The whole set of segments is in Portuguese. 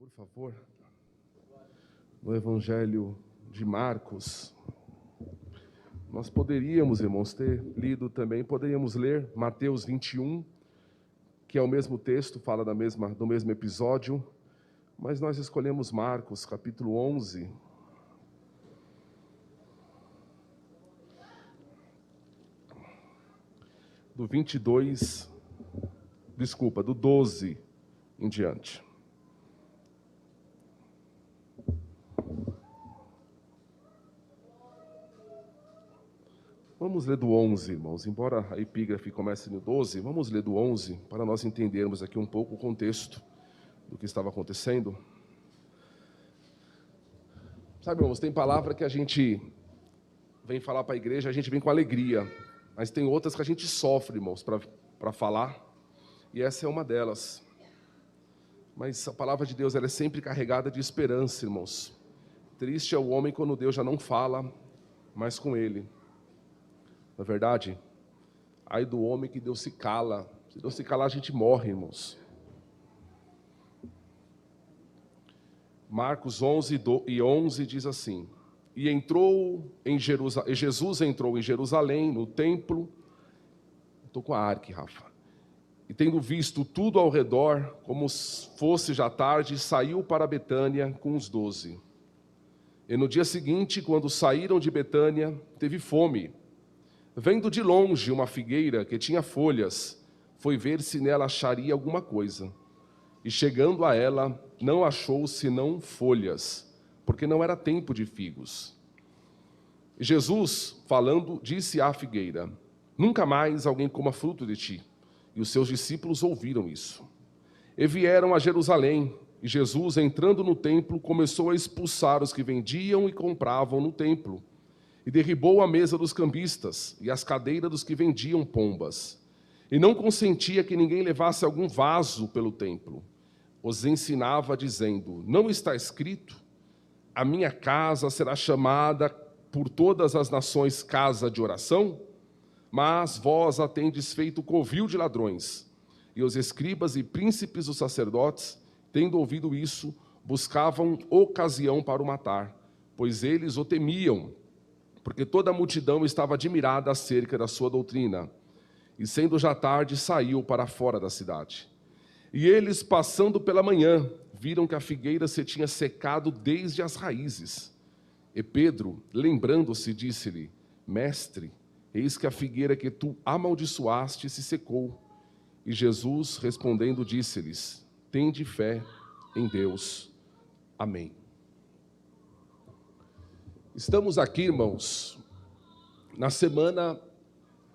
por favor, no Evangelho de Marcos. Nós poderíamos, irmãos, ter lido também, poderíamos ler Mateus 21, que é o mesmo texto, fala do mesmo episódio, mas nós escolhemos Marcos, capítulo 11. Do 12 em diante. Vamos ler do 11, irmãos, embora a epígrafe comece no 12, vamos ler do 11, para nós entendermos aqui um pouco o contexto do que estava acontecendo. Sabe, irmãos, tem palavra que a gente vem falar para a igreja, a gente vem com alegria, mas tem outras que a gente sofre, irmãos, para falar, e essa é uma delas. Mas a palavra de Deus ela é sempre carregada de esperança, irmãos. Triste é o homem quando Deus já não fala mais com ele. Não é verdade? Ai do homem que Deus se cala. Se Deus se calar, a gente morre, irmãos. Marcos 11 diz assim: E Jesus entrou em Jerusalém, no templo. Estou com a arque, Rafa. E tendo visto tudo ao redor, como fosse já tarde, saiu para Betânia com os 12. E no dia seguinte, quando saíram de Betânia, teve fome. Vendo de longe uma figueira que tinha folhas, foi ver se nela acharia alguma coisa. E chegando a ela, não achou senão folhas, porque não era tempo de figos. E Jesus, falando, disse à figueira: Nunca mais alguém coma fruto de ti. E os seus discípulos ouviram isso. E vieram a Jerusalém, e Jesus, entrando no templo, começou a expulsar os que vendiam e compravam no templo. E derribou a mesa dos cambistas e as cadeiras dos que vendiam pombas. E não consentia que ninguém levasse algum vaso pelo templo. Os ensinava, dizendo: Não está escrito? A minha casa será chamada por todas as nações casa de oração? Mas vós a tendes feito covil de ladrões. E os escribas e príncipes dos sacerdotes, tendo ouvido isso, buscavam ocasião para o matar, pois eles o temiam, porque toda a multidão estava admirada acerca da sua doutrina. E sendo já tarde, saiu para fora da cidade. E eles, passando pela manhã, viram que a figueira se tinha secado desde as raízes. E Pedro, lembrando-se, disse-lhe: Mestre, eis que a figueira que tu amaldiçoaste se secou. E Jesus, respondendo, disse-lhes: Tende fé em Deus. Amém. Estamos aqui, irmãos,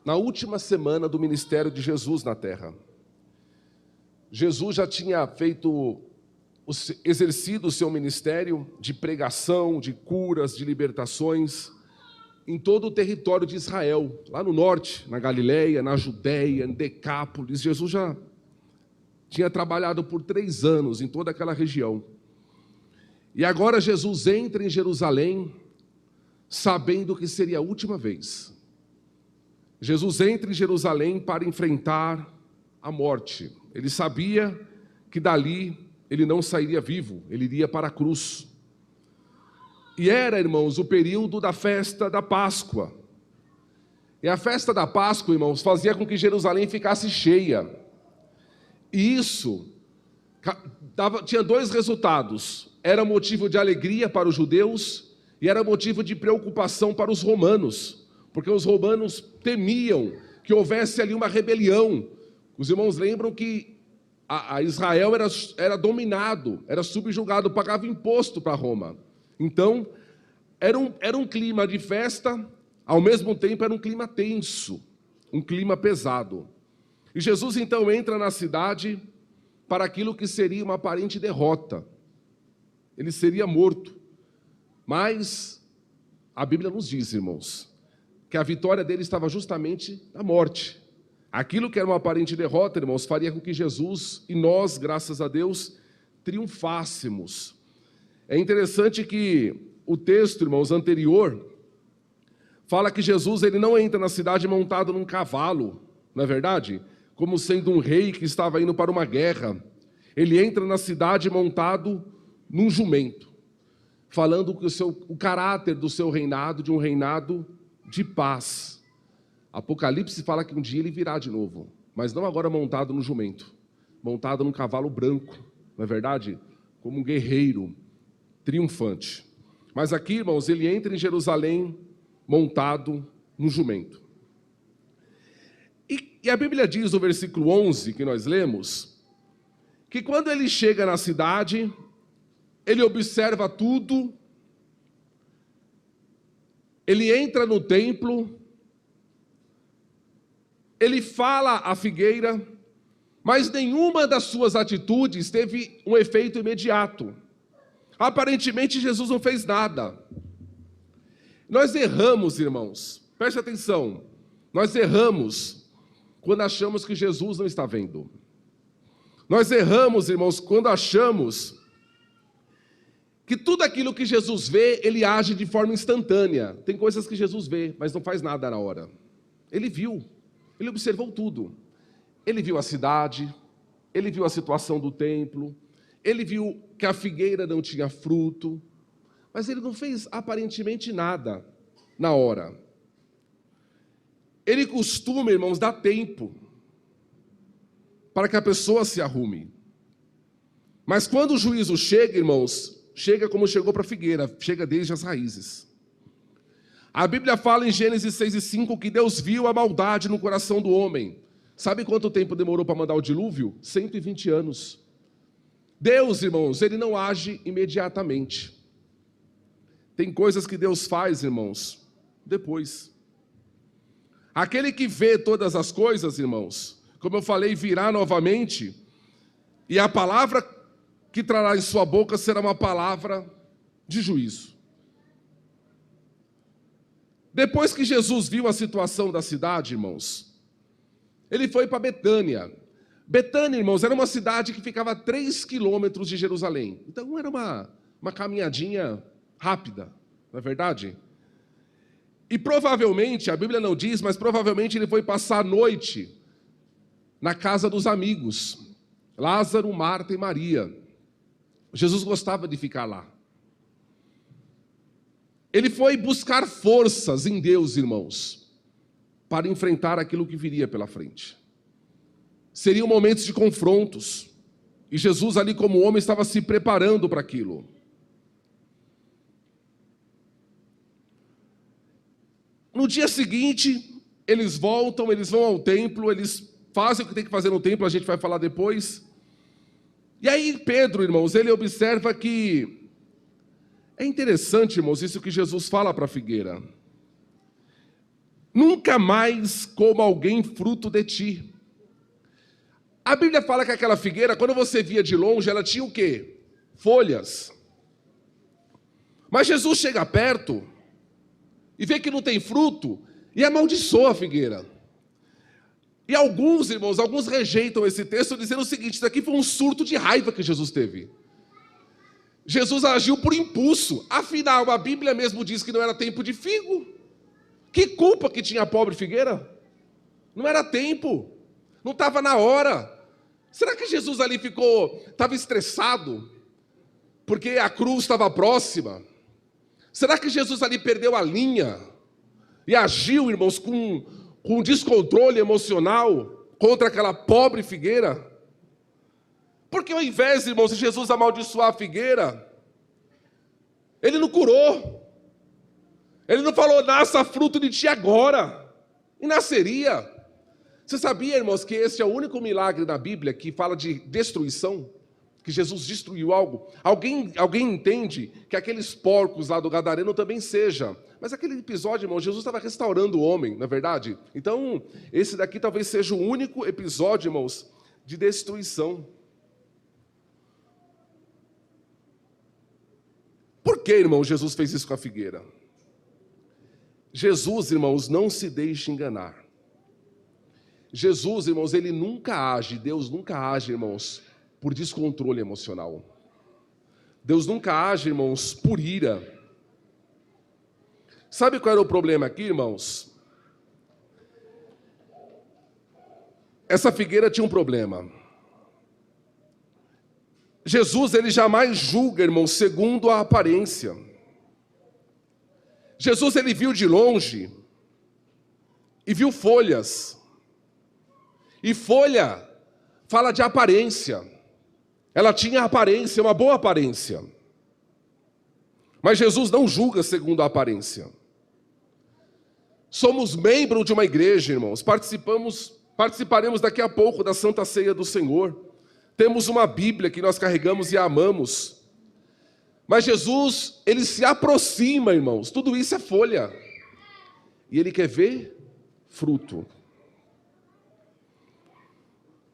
na última semana do ministério de Jesus na terra. Jesus já tinha exercido o seu ministério de pregação, de curas, de libertações, em todo o território de Israel, lá no norte, na Galileia, na Judéia, em Decápolis. Jesus já tinha trabalhado por 3 anos em toda aquela região. E agora Jesus entra em Jerusalém, sabendo que seria a última vez. Jesus entra em Jerusalém para enfrentar a morte. Ele sabia que dali ele não sairia vivo, ele iria para a cruz. E era, irmãos, o período da festa da Páscoa. E a festa da Páscoa, irmãos, fazia com que Jerusalém ficasse cheia. E isso tinha 2 resultados. Era motivo de alegria para os judeus e era motivo de preocupação para os romanos, porque os romanos temiam que houvesse ali uma rebelião. Os irmãos lembram que a Israel era dominado, era subjugado, pagava imposto para Roma. Então, era um clima de festa, ao mesmo tempo era um clima tenso, um clima pesado. E Jesus então entra na cidade para aquilo que seria uma aparente derrota. Ele seria morto. Mas a Bíblia nos diz, irmãos, que a vitória dele estava justamente na morte. Aquilo que era uma aparente derrota, irmãos, faria com que Jesus e nós, graças a Deus, triunfássemos. É interessante que o texto, irmãos, anterior, fala que Jesus ele não entra na cidade montado num cavalo, não é verdade? Como sendo um rei que estava indo para uma guerra. Ele entra na cidade montado num jumento, falando que o caráter do seu reinado, de um reinado de paz. Apocalipse fala que um dia ele virá de novo, mas não agora montado no jumento, montado num cavalo branco, não é verdade? Como um guerreiro triunfante. Mas aqui, irmãos, ele entra em Jerusalém montado no jumento. E a Bíblia diz no versículo 11, que nós lemos, que quando ele chega na cidade, ele observa tudo, ele entra no templo, ele fala à figueira, mas nenhuma das suas atitudes teve um efeito imediato. Aparentemente, Jesus não fez nada. Nós erramos, irmãos, preste atenção, nós erramos quando achamos que Jesus não está vendo. Nós erramos, irmãos, quando achamos que tudo aquilo que Jesus vê, ele age de forma instantânea. Tem coisas que Jesus vê, mas não faz nada na hora. Ele viu, ele observou tudo. Ele viu a cidade, ele viu a situação do templo, ele viu que a figueira não tinha fruto, mas ele não fez aparentemente nada na hora. Ele costuma, irmãos, dar tempo para que a pessoa se arrume. Mas quando o juízo chega, irmãos, chega como chegou para a figueira, chega desde as raízes. A Bíblia fala em Gênesis 6:5 que Deus viu a maldade no coração do homem. Sabe quanto tempo demorou para mandar o dilúvio? 120 anos. Deus, irmãos, ele não age imediatamente. Tem coisas que Deus faz, irmãos, depois. Aquele que vê todas as coisas, irmãos, como eu falei, virá novamente, e a palavra que trará em sua boca será uma palavra de juízo. Depois que Jesus viu a situação da cidade, irmãos, ele foi para Betânia. Betânia, irmãos, era uma cidade que ficava a 3 quilômetros de Jerusalém. Então era uma caminhadinha rápida, não é verdade? E provavelmente, a Bíblia não diz, mas provavelmente ele foi passar a noite na casa dos amigos, Lázaro, Marta e Maria. Jesus gostava de ficar lá. Ele foi buscar forças em Deus, irmãos, para enfrentar aquilo que viria pela frente. Seriam momentos de confrontos, e Jesus ali como homem estava se preparando para aquilo. No dia seguinte, eles voltam, eles vão ao templo, eles fazem o que tem que fazer no templo, a gente vai falar depois. E aí Pedro, irmãos, ele observa que é interessante, irmãos, isso que Jesus fala para a figueira. Nunca mais coma alguém fruto de ti. A Bíblia fala que aquela figueira, quando você via de longe, ela tinha o quê? Folhas. Mas Jesus chega perto e vê que não tem fruto e amaldiçoa a figueira. E alguns, irmãos, alguns rejeitam esse texto dizendo o seguinte: isso aqui foi um surto de raiva que Jesus teve. Jesus agiu por impulso. Afinal, a Bíblia mesmo diz que não era tempo de figo. Que culpa que tinha a pobre figueira? Não era tempo. Não estava na hora. Será que Jesus ali estava estressado? Porque a cruz estava próxima? Será que Jesus ali perdeu a linha? E agiu, irmãos, com descontrole emocional contra aquela pobre figueira? Porque ao invés, irmãos, de Jesus amaldiçoar a figueira, ele não curou. Ele não falou, nasça fruto de ti agora. E nasceria. Você sabia, irmãos, que esse é o único milagre da Bíblia que fala de destruição? Que Jesus destruiu algo? Alguém entende que aqueles porcos lá do Gadareno também seja. Mas aquele episódio, irmão, Jesus estava restaurando o homem, não é verdade? Então, esse daqui talvez seja o único episódio, irmãos, de destruição. Por que, irmão, Jesus fez isso com a figueira? Jesus, irmãos, não se deixe enganar. Jesus, irmãos, ele nunca age, Deus nunca age, irmãos, por descontrole emocional. Deus nunca age, irmãos, por ira. Sabe qual era o problema aqui, irmãos? Essa figueira tinha um problema. Jesus, ele jamais julga, irmãos, segundo a aparência. Jesus, ele viu de longe e viu folhas. E folha fala de aparência. Ela tinha aparência, uma boa aparência. Mas Jesus não julga segundo a aparência. Somos membros de uma igreja, irmãos. Participaremos daqui a pouco da Santa Ceia do Senhor. Temos uma Bíblia que nós carregamos e amamos. Mas Jesus, ele se aproxima, irmãos. Tudo isso é folha. E ele quer ver fruto.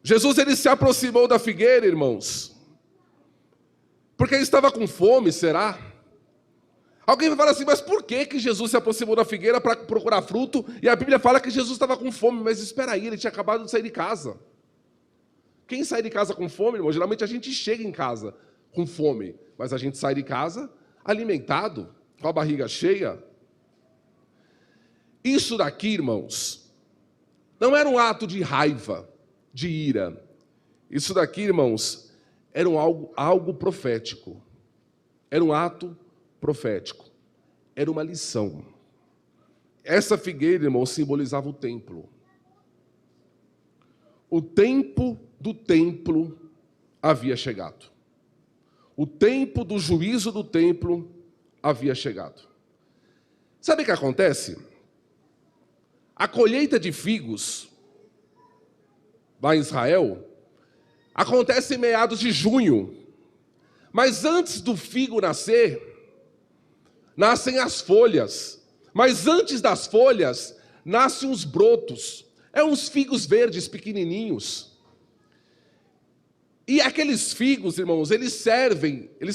Jesus, ele se aproximou da figueira, irmãos. Porque ele estava com fome, será? Alguém vai falar assim, mas por que Jesus se aproximou da figueira para procurar fruto? E a Bíblia fala que Jesus estava com fome, mas espera aí, ele tinha acabado de sair de casa. Quem sai de casa com fome, irmão? Geralmente a gente chega em casa com fome, mas a gente sai de casa alimentado, com a barriga cheia. Isso daqui, irmãos, não era um ato de raiva, de ira. Isso daqui, irmãos, era algo profético. Era um ato profético. Era uma lição. Essa figueira, irmão, simbolizava o templo. O tempo do templo havia chegado. O tempo do juízo do templo havia chegado. Sabe o que acontece? A colheita de figos, lá em Israel, acontece em meados de junho. Mas antes do figo nascer, nascem as folhas. Mas antes das folhas, nascem os brotos. É uns figos verdes pequenininhos. E aqueles figos, irmãos, eles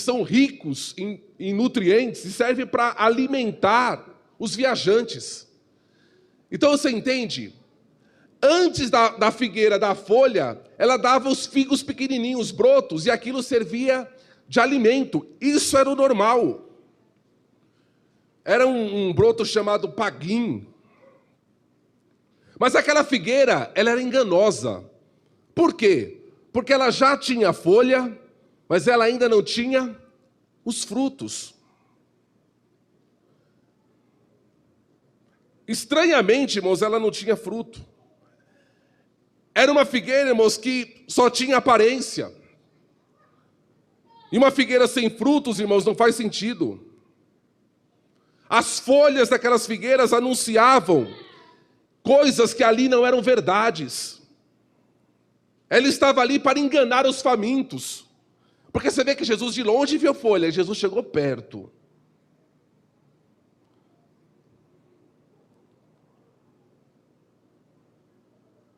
são ricos em nutrientes e servem para alimentar os viajantes. Então você entende? Antes da figueira, da folha, ela dava os figos pequenininhos, os brotos, e aquilo servia de alimento. Isso era o normal. Era um broto chamado paguim. Mas aquela figueira, ela era enganosa. Por quê? Porque ela já tinha folha, mas ela ainda não tinha os frutos. Estranhamente, irmãos, ela não tinha fruto. Era uma figueira, irmãos, que só tinha aparência. E uma figueira sem frutos, irmãos, não faz sentido. As folhas daquelas figueiras anunciavam coisas que ali não eram verdades. Ela estava ali para enganar os famintos. Porque você vê que Jesus de longe viu folha, e Jesus chegou perto.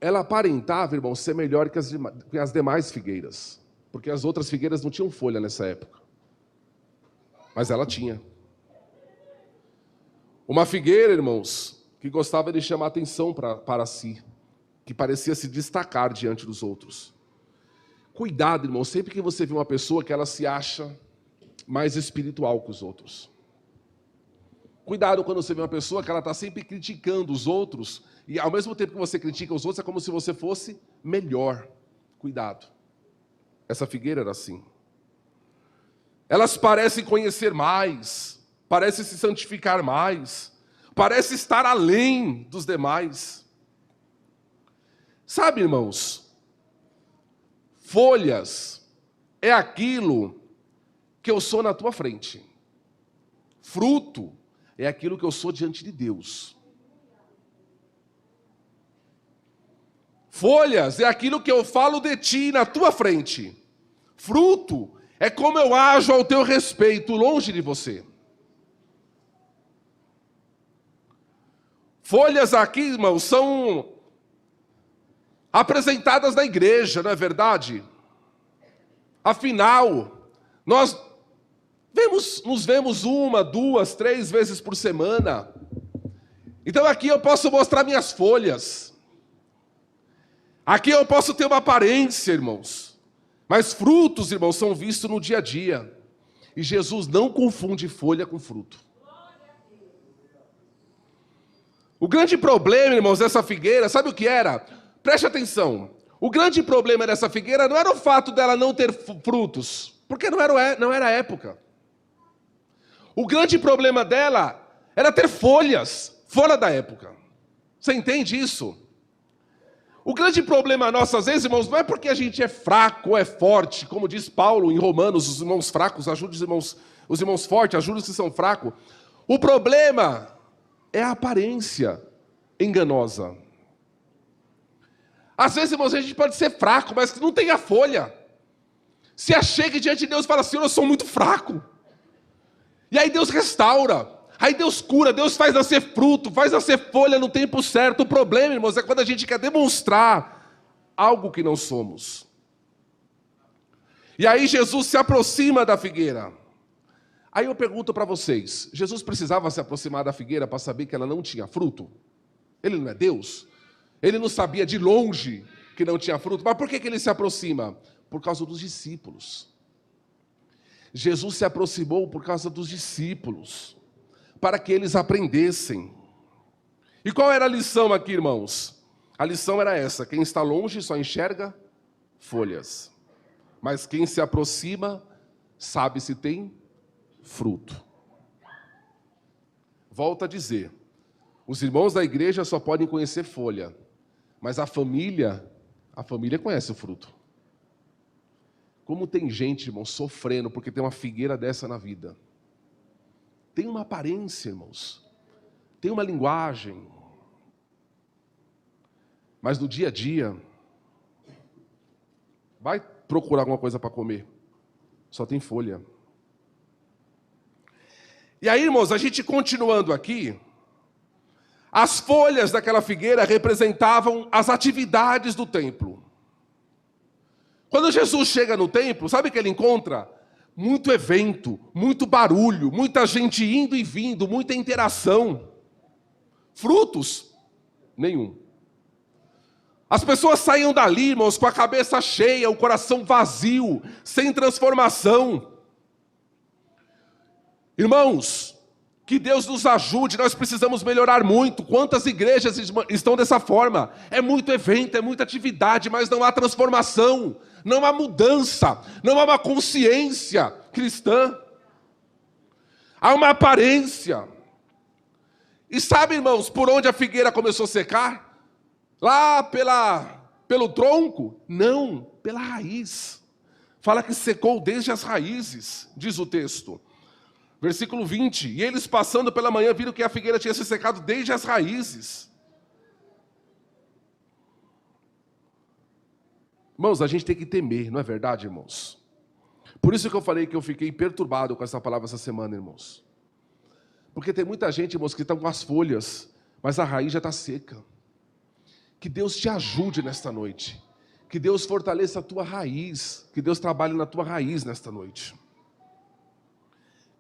Ela aparentava, irmão, ser melhor que as demais figueiras. Porque as outras figueiras não tinham folha nessa época. Mas ela tinha. Uma figueira, irmãos, que gostava de chamar atenção para si. Que parecia se destacar diante dos outros. Cuidado, irmão, sempre que você vê uma pessoa que ela se acha mais espiritual que os outros. Cuidado quando você vê uma pessoa que ela está sempre criticando os outros, e ao mesmo tempo que você critica os outros, é como se você fosse melhor. Cuidado. Essa figueira era assim. Elas parecem conhecer mais, parecem se santificar mais, parecem estar além dos demais. Sabe, irmãos, folhas é aquilo que eu sou na tua frente. Fruto é aquilo que eu sou diante de Deus. Folhas é aquilo que eu falo de ti na tua frente. Fruto é como eu ajo ao teu respeito, longe de você. Folhas aqui, irmãos, são apresentadas na igreja, não é verdade? Afinal, nós nos vemos 1, 2, 3 vezes por semana. Então aqui eu posso mostrar minhas folhas. Aqui eu posso ter uma aparência, irmãos. Mas frutos, irmãos, são vistos no dia a dia. E Jesus não confunde folha com fruto. O grande problema, irmãos, dessa figueira, sabe o que era? Preste atenção. O grande problema dessa figueira não era o fato dela não ter frutos, porque não era a época. O grande problema dela era ter folhas fora da época. Você entende isso? O grande problema nosso, às vezes, irmãos, não é porque a gente é fraco ou é forte, como diz Paulo em Romanos, os irmãos fracos ajudem os irmãos fortes, ajudem os que são fracos. O problema é a aparência enganosa. Às vezes, irmãos, a gente pode ser fraco, mas que não tem a folha. Se achegue diante de Deus e fala assim: eu sou muito fraco. E aí Deus restaura. Aí Deus cura, Deus faz nascer fruto, faz nascer folha no tempo certo. O problema, irmãos, é quando a gente quer demonstrar algo que não somos. E aí Jesus se aproxima da figueira. Aí eu pergunto para vocês, Jesus precisava se aproximar da figueira para saber que ela não tinha fruto? Ele não é Deus? Ele não sabia de longe que não tinha fruto? Mas por que ele se aproxima? Por causa dos discípulos. Jesus se aproximou por causa dos discípulos, para que eles aprendessem. E qual era a lição aqui, irmãos? A lição era essa: quem está longe só enxerga folhas, mas quem se aproxima sabe se tem fruto. Volto a dizer, os irmãos da igreja só podem conhecer folha, mas a família conhece o fruto. Como tem gente, irmão, sofrendo porque tem uma figueira dessa na vida. Tem uma aparência, irmãos. Tem uma linguagem. Mas no dia a dia, vai procurar alguma coisa para comer. Só tem folha. E aí, irmãos, a gente continuando aqui, as folhas daquela figueira representavam as atividades do templo. Quando Jesus chega no templo, sabe o que ele encontra? Muito evento, muito barulho, muita gente indo e vindo, muita interação. Frutos? Nenhum. As pessoas saíam dali, irmãos, com a cabeça cheia, o coração vazio, sem transformação. Irmãos, que Deus nos ajude, nós precisamos melhorar muito. Quantas igrejas estão dessa forma? É muito evento, é muita atividade, mas não há transformação, não há mudança, não há uma consciência cristã. Há uma aparência. E sabe, irmãos, por onde a figueira começou a secar? Lá pelo tronco? Não, pela raiz. Fala que secou desde as raízes, diz o texto. Versículo 20, e eles passando pela manhã viram que a figueira tinha se secado desde as raízes. Irmãos, a gente tem que temer, não é verdade, irmãos? Por isso que eu falei que eu fiquei perturbado com essa palavra essa semana, irmãos. Porque tem muita gente, irmãos, que estão com as folhas, mas a raiz já está seca. Que Deus te ajude nesta noite. Que Deus fortaleça a tua raiz. Que Deus trabalhe na tua raiz nesta noite.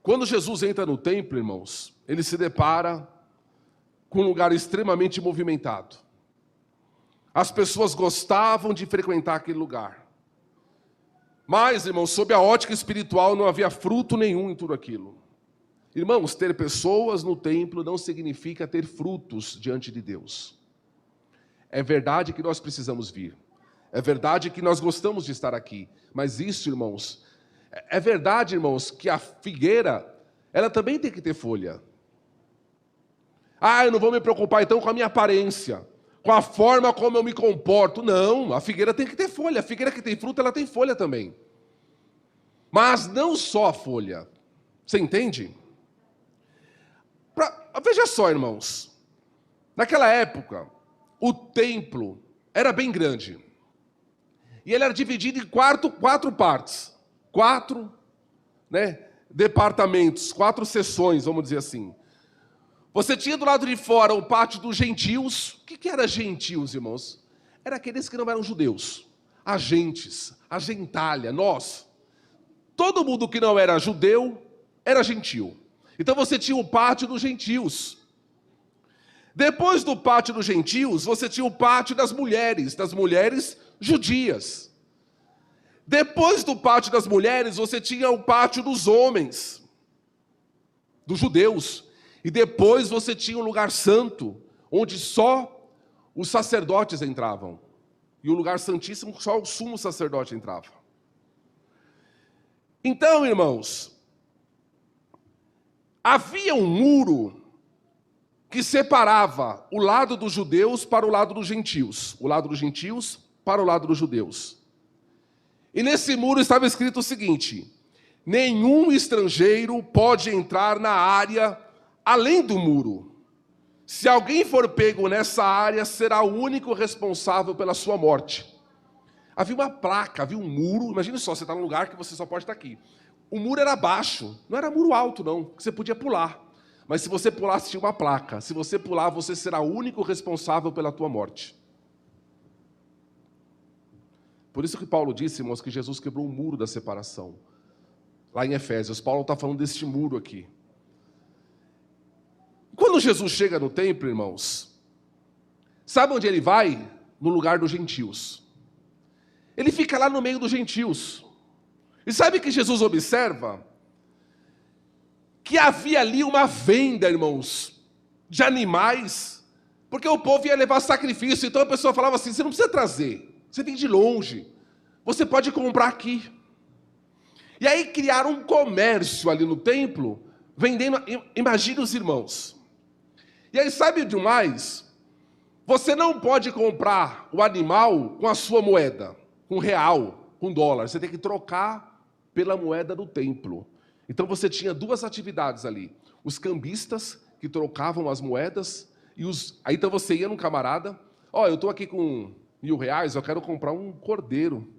Quando Jesus entra no templo, irmãos, ele se depara com um lugar extremamente movimentado. As pessoas gostavam de frequentar aquele lugar. Mas, irmãos, sob a ótica espiritual não havia fruto nenhum em tudo aquilo. Irmãos, ter pessoas no templo não significa ter frutos diante de Deus. É verdade que nós precisamos vir. É verdade que nós gostamos de estar aqui. Mas isso, irmãos, é verdade, irmãos, que a figueira, ela também tem que ter folha. Eu não vou me preocupar então com a minha aparência, com a forma como eu me comporto. Não, a figueira tem que ter folha. A figueira que tem fruta, ela tem folha também. Mas não só a folha. Você entende? Veja só, irmãos. Naquela época, o templo era bem grande. E ele era dividido em quatro partes. 4 departamentos, 4 seções, vamos dizer assim. Você tinha do lado de fora o pátio dos gentios. O que era gentios, irmãos? Era aqueles que não eram judeus. Agentes, a gentalha, nós. Todo mundo que não era judeu era gentio. Então você tinha o pátio dos gentios. Depois do pátio dos gentios, você tinha o pátio das mulheres judias. Depois do pátio das mulheres, você tinha o pátio dos homens, dos judeus. E depois você tinha o lugar santo, onde só os sacerdotes entravam. E o lugar santíssimo só o sumo sacerdote entrava. Então, irmãos, havia um muro que separava o lado dos judeus para o lado dos gentios. O lado dos gentios para o lado dos judeus. E nesse muro estava escrito o seguinte: nenhum estrangeiro pode entrar na área além do muro. Se alguém for pego nessa área, será o único responsável pela sua morte. Havia uma placa, havia um muro. Imagina só, você está num lugar que você só pode estar aqui. O muro era baixo, não era muro alto não, que você podia pular. Mas se você pulasse, tinha uma placa. Se você pular, você será o único responsável pela tua morte. Por isso que Paulo disse, irmãos, que Jesus quebrou o muro da separação. Lá em Efésios, Paulo está falando deste muro aqui. Quando Jesus chega no templo, irmãos, sabe onde ele vai? No lugar dos gentios. Ele fica lá no meio dos gentios. E sabe que Jesus observa? Que havia ali uma venda, irmãos, de animais, porque o povo ia levar sacrifício. Então a pessoa falava assim: você não precisa trazer. Você vem de longe, você pode comprar aqui. E aí criaram um comércio ali no templo, vendendo, imagine os irmãos. E aí sabe de mais? Você não pode comprar o animal com a sua moeda, com real, com dólar. Você tem que trocar pela moeda do templo. Então você tinha duas atividades ali. Os cambistas, que trocavam as moedas, aí então você ia num camarada: eu estou aqui com R$1.000, eu quero comprar um cordeiro.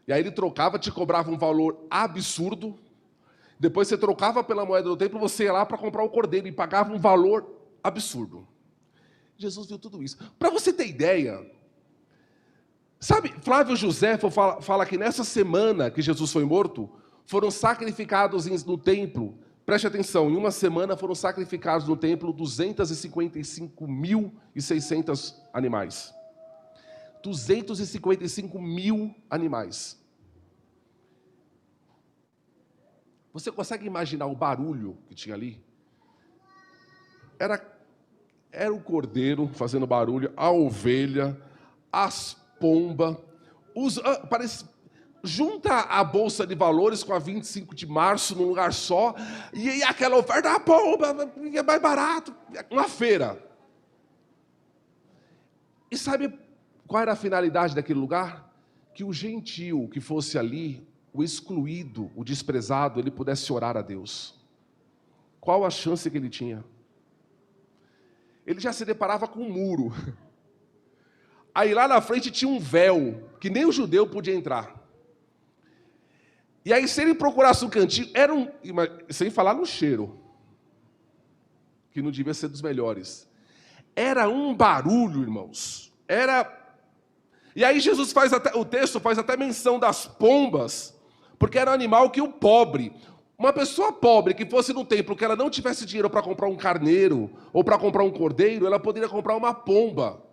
E aí ele trocava, te cobrava um valor absurdo. Depois você trocava pela moeda do templo, você ia lá para comprar o cordeiro e pagava um valor absurdo. Jesus viu tudo isso. Para você ter ideia, sabe, Flávio Josefo fala que nessa semana que Jesus foi morto, foram sacrificados no templo, preste atenção, em uma semana foram sacrificados no templo 255.600 animais. 255.000 animais. Você consegue imaginar o barulho que tinha ali? Era o cordeiro fazendo barulho, a ovelha, as pombas, junta a Bolsa de Valores com a 25 de março num lugar só, e aquela oferta, a pomba, é mais barato, uma feira. E sabe qual era a finalidade daquele lugar? Que o gentio que fosse ali, o excluído, o desprezado, ele pudesse orar a Deus. Qual a chance que ele tinha? Ele já se deparava com um muro. Aí lá na frente tinha um véu, que nem o judeu podia entrar. E aí se ele procurasse um cantinho, sem falar no cheiro, que não devia ser dos melhores. Era um barulho, irmãos. E aí Jesus o texto faz até menção das pombas, porque era um animal que o pobre, uma pessoa pobre que fosse no templo, que ela não tivesse dinheiro para comprar um carneiro, ou para comprar um cordeiro, ela poderia comprar uma pomba.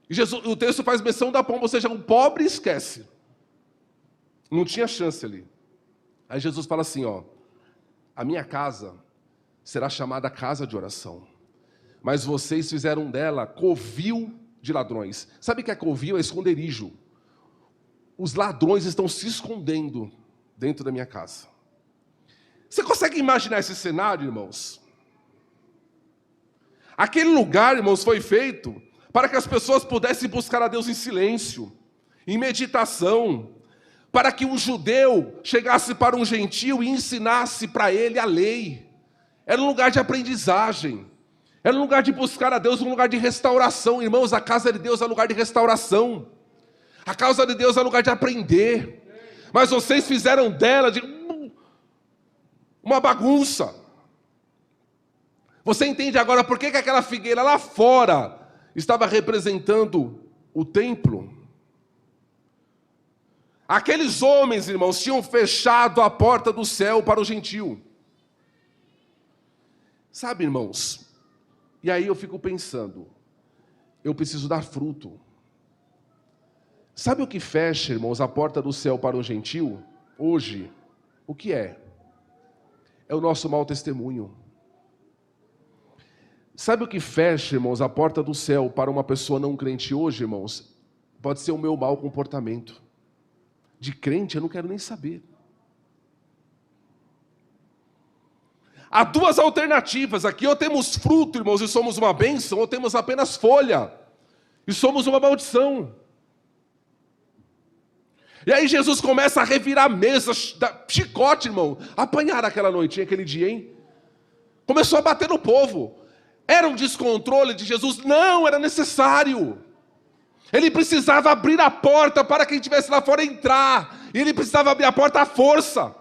E o texto faz menção da pomba, ou seja, um pobre esquece. Não tinha chance ali. Aí Jesus fala assim, a minha casa será chamada casa de oração, mas vocês fizeram dela covil de ladrões. Sabe o que é covil? É esconderijo. Os ladrões estão se escondendo dentro da minha casa. Você consegue imaginar esse cenário, irmãos? Aquele lugar, irmãos, foi feito para que as pessoas pudessem buscar a Deus em silêncio, em meditação, para que um judeu chegasse para um gentio e ensinasse para ele a lei. Era um lugar de aprendizagem, era um lugar de buscar a Deus, um lugar de restauração. Irmãos, a casa de Deus é um lugar de restauração, a casa de Deus é um lugar de aprender, mas vocês fizeram dela uma bagunça. Você entende agora por que aquela figueira lá fora estava representando o templo? Aqueles homens, irmãos, tinham fechado a porta do céu para o gentio. Sabe, irmãos, e aí eu fico pensando, eu preciso dar fruto. Sabe o que fecha, irmãos, a porta do céu para o gentio? Hoje, o que é? É o nosso mau testemunho. Sabe o que fecha, irmãos, a porta do céu para uma pessoa não crente hoje, irmãos? pode ser o meu mau comportamento. De crente eu não quero nem saber. Há duas alternativas aqui: ou temos fruto, irmãos, e somos uma bênção, ou temos apenas folha e somos uma maldição. E aí Jesus começa a revirar a mesa, chicote, irmão. Apanharam aquela noitinha, aquele dia, hein? Começou a bater no povo. Era um descontrole de Jesus? Não, era necessário. Ele precisava abrir a porta para quem estivesse lá fora entrar. E ele precisava abrir a porta à força.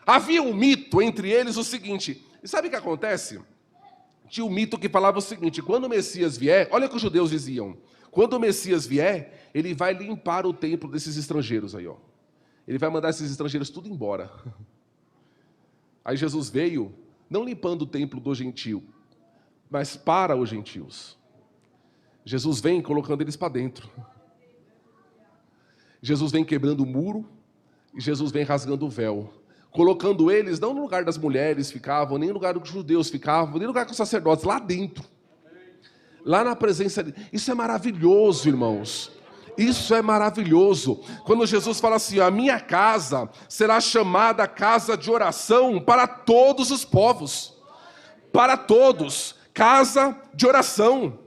Havia um mito entre eles o seguinte. E sabe o que acontece? Tinha um mito que falava o seguinte: quando o Messias vier, olha o que os judeus diziam. Quando o Messias vier, ele vai limpar o templo desses estrangeiros aí, ó. Ele vai mandar esses estrangeiros tudo embora. Aí Jesus veio, não limpando o templo do gentio, mas para os gentios. Jesus vem colocando eles para dentro. Jesus vem quebrando o muro, e Jesus vem rasgando o véu, colocando eles não no lugar das mulheres ficavam, nem no lugar dos judeus ficavam, nem no lugar dos sacerdotes, lá dentro. Lá na presença de... Isso é maravilhoso, irmãos. Isso é maravilhoso. Quando Jesus fala assim: a minha casa será chamada casa de oração para todos os povos. Para todos. Casa de oração.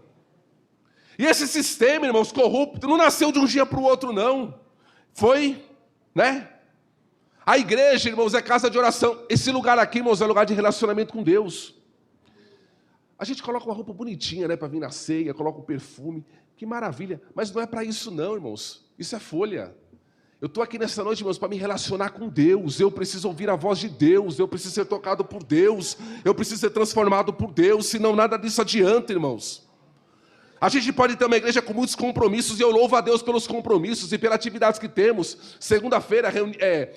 E esse sistema, irmãos, corrupto, não nasceu de um dia para o outro, não. Foi, né? A igreja, irmãos, é casa de oração. Esse lugar aqui, irmãos, é lugar de relacionamento com Deus. A gente coloca uma roupa bonitinha, né, para vir na ceia, coloca um perfume, que maravilha. Mas não é para isso não, irmãos. Isso é folha. Eu estou aqui nessa noite, irmãos, para me relacionar com Deus. Eu preciso ouvir a voz de Deus. Eu preciso ser tocado por Deus. Eu preciso ser transformado por Deus. Senão nada disso adianta, irmãos. A gente pode ter uma igreja com muitos compromissos, e eu louvo a Deus pelos compromissos e pelas atividades que temos. Segunda-feira,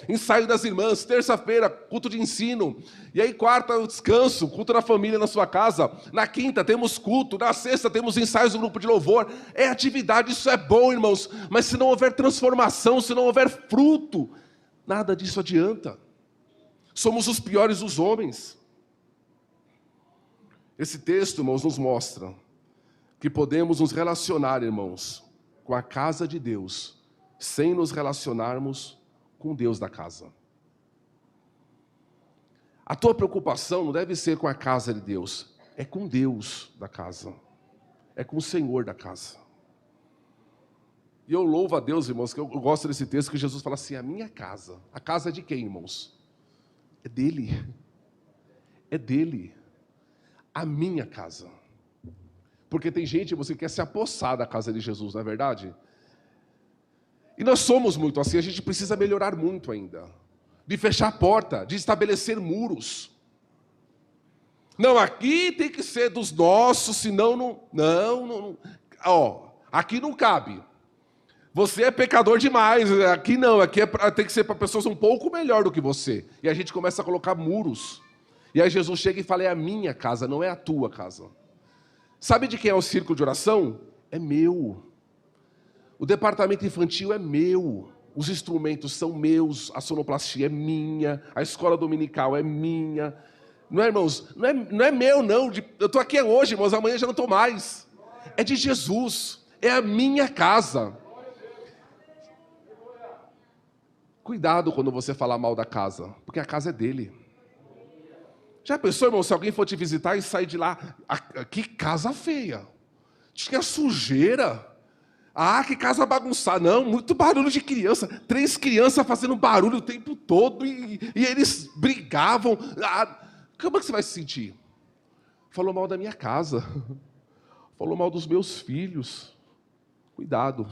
ensaio das irmãs. Terça-feira, culto de ensino. E aí, quarta, o descanso, culto da família na sua casa. Na quinta, temos culto. Na sexta, temos ensaios do grupo de louvor. É atividade, isso é bom, irmãos. Mas se não houver transformação, se não houver fruto, nada disso adianta. Somos os piores dos homens. Esse texto, irmãos, nos mostra que podemos nos relacionar, irmãos, com a casa de Deus, sem nos relacionarmos com Deus da casa. A tua preocupação não deve ser com a casa de Deus, é com Deus da casa, é com o Senhor da casa. E eu louvo a Deus, irmãos, que eu gosto desse texto, que Jesus fala assim: a minha casa. A casa é de quem, irmãos? É dele. É dele. A minha casa. Porque tem gente, você quer se apossar da casa de Jesus, não é verdade? E nós somos muito assim, a gente precisa melhorar muito ainda. De fechar a porta, de estabelecer muros. Não, aqui tem que ser dos nossos, senão não... Não. Ó, aqui não cabe. Você é pecador demais, aqui não, aqui tem que ser para pessoas um pouco melhor do que você. E a gente começa a colocar muros. E aí Jesus chega e fala: é a minha casa, não é a tua casa. Sabe de quem é o círculo de oração? É meu. O departamento infantil é meu. Os instrumentos são meus. A sonoplastia é minha. A escola dominical é minha. Não é, irmãos? Não é meu, não. Eu estou aqui hoje, irmãos. Amanhã já não estou mais. É de Jesus. É a minha casa. Cuidado quando você falar mal da casa. Porque a casa é dele. Já pensou, irmão, se alguém for te visitar e sair de lá: que casa feia, diz que é sujeira, que casa bagunçada. Não, muito barulho de criança, 3 crianças fazendo barulho o tempo todo, e eles brigavam. Como é que você vai se sentir? Falou mal da minha casa, falou mal dos meus filhos. Cuidado,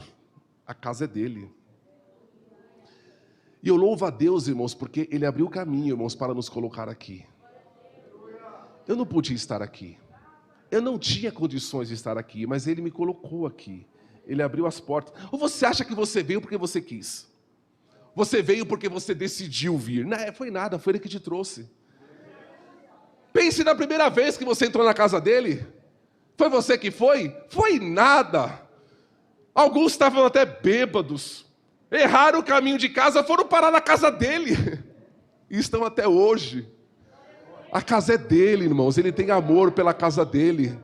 a casa é dele. E eu louvo a Deus, irmãos, porque Ele abriu o caminho, irmãos, para nos colocar aqui. Eu não podia estar aqui. Eu não tinha condições de estar aqui, mas Ele me colocou aqui. Ele abriu as portas. Ou você acha que você veio porque você quis? Você veio porque você decidiu vir? Não, foi nada, foi Ele que te trouxe. Pense na primeira vez que você entrou na casa dele. Foi você que foi? Foi nada. Alguns estavam até bêbados. Erraram o caminho de casa, foram parar na casa dele. E estão até hoje. A casa é dele, irmãos. Ele tem amor pela casa dele.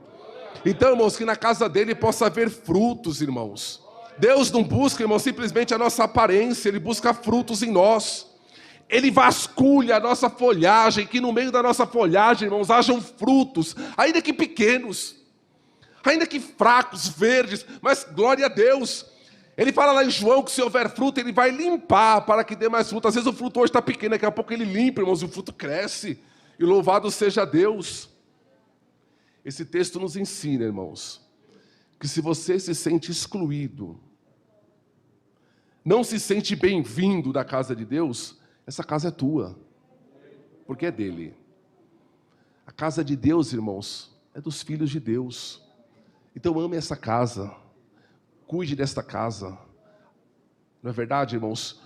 Então, irmãos, que na casa dele possa haver frutos, irmãos. Deus não busca, irmãos, simplesmente a nossa aparência, Ele busca frutos em nós. Ele vasculha a nossa folhagem, que no meio da nossa folhagem, irmãos, hajam frutos, ainda que pequenos, ainda que fracos, verdes, mas glória a Deus. Ele fala lá em João que se houver fruto, Ele vai limpar para que dê mais fruto. Às vezes o fruto hoje está pequeno, daqui a pouco Ele limpa, irmãos, e o fruto cresce. E louvado seja Deus. Esse texto nos ensina, irmãos, que se você se sente excluído, não se sente bem-vindo da casa de Deus, essa casa é tua, porque é dele. A casa de Deus, irmãos, é dos filhos de Deus. Então ame essa casa, cuide desta casa. Não é verdade, irmãos?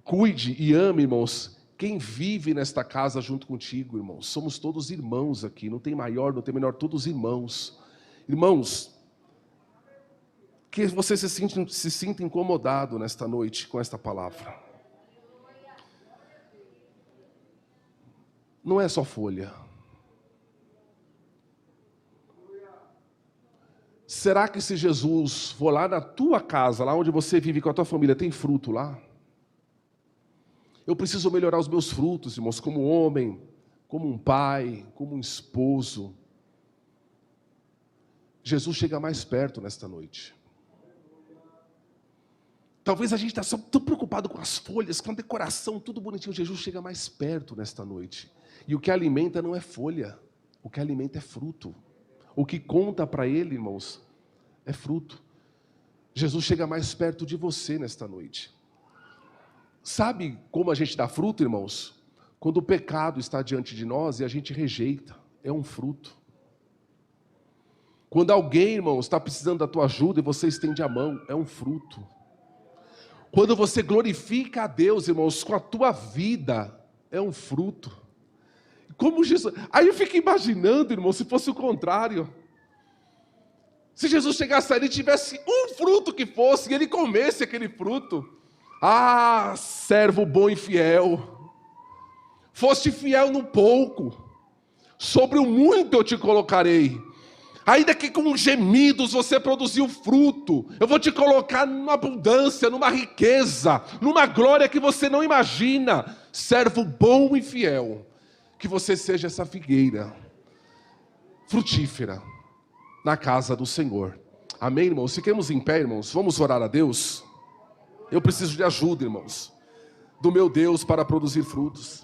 Cuide e ame, irmãos, quem vive nesta casa junto contigo, irmãos. Somos todos irmãos aqui, não tem maior, não tem menor, todos irmãos. Irmãos, que você se sinta incomodado nesta noite com esta palavra. Não é só folha. Será que se Jesus for lá na tua casa, lá onde você vive com a tua família, tem fruto lá? Eu preciso melhorar os meus frutos, irmãos, como homem, como um pai, como um esposo. Jesus chega mais perto nesta noite. Talvez a gente está tão preocupado com as folhas, com a decoração, tudo bonitinho. Jesus chega mais perto nesta noite. E o que alimenta não é folha, o que alimenta é fruto. O que conta para Ele, irmãos, é fruto. Jesus chega mais perto de você nesta noite. Sabe como a gente dá fruto, irmãos? Quando o pecado está diante de nós e a gente rejeita, é um fruto. Quando alguém, irmãos, está precisando da tua ajuda e você estende a mão, é um fruto. Quando você glorifica a Deus, irmãos, com a tua vida, é um fruto. Como Jesus... Aí eu fico imaginando, irmão, se fosse o contrário. Se Jesus chegasse ali e tivesse um fruto que fosse, e ele comesse aquele fruto. Ah, servo bom e fiel. Foste fiel no pouco, sobre o muito eu te colocarei. Ainda que com gemidos você produziu fruto, eu vou te colocar numa abundância, numa riqueza, numa glória que você não imagina. Servo bom e fiel. Que você seja essa figueira frutífera na casa do Senhor. Amém, irmãos? Fiquemos em pé, irmãos. Vamos orar a Deus. Eu preciso de ajuda, irmãos, do meu Deus para produzir frutos.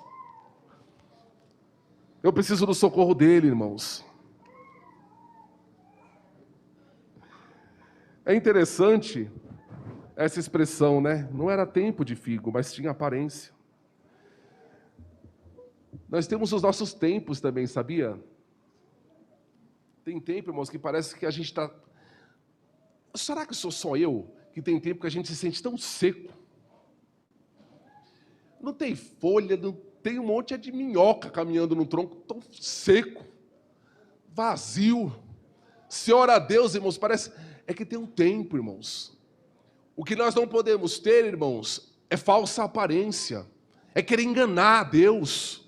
Eu preciso do socorro dele, irmãos. É interessante essa expressão, né? Não era tempo de figo, mas tinha aparência. Nós temos os nossos tempos também, sabia? Tem tempo, irmãos, que parece que a gente está... Será que sou só eu que tem tempo que a gente se sente tão seco? Não tem folha, não tem um monte de minhoca caminhando no tronco, tão seco, vazio. Se ora a Deus, irmãos, parece... É que tem um tempo, irmãos. O que nós não podemos ter, irmãos, é falsa aparência. É querer enganar a Deus.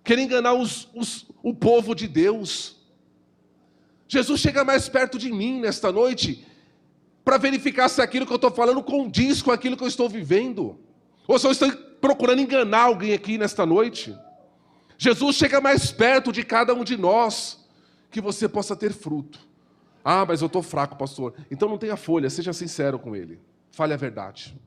Querer enganar o povo de Deus. Jesus chega mais perto de mim nesta noite para verificar se aquilo que eu estou falando condiz com aquilo que eu estou vivendo. Ou se eu estou procurando enganar alguém aqui nesta noite. Jesus chega mais perto de cada um de nós, que você possa ter fruto. Ah, mas eu estou fraco, pastor. Então não tenha folha, seja sincero com ele. Fale a verdade.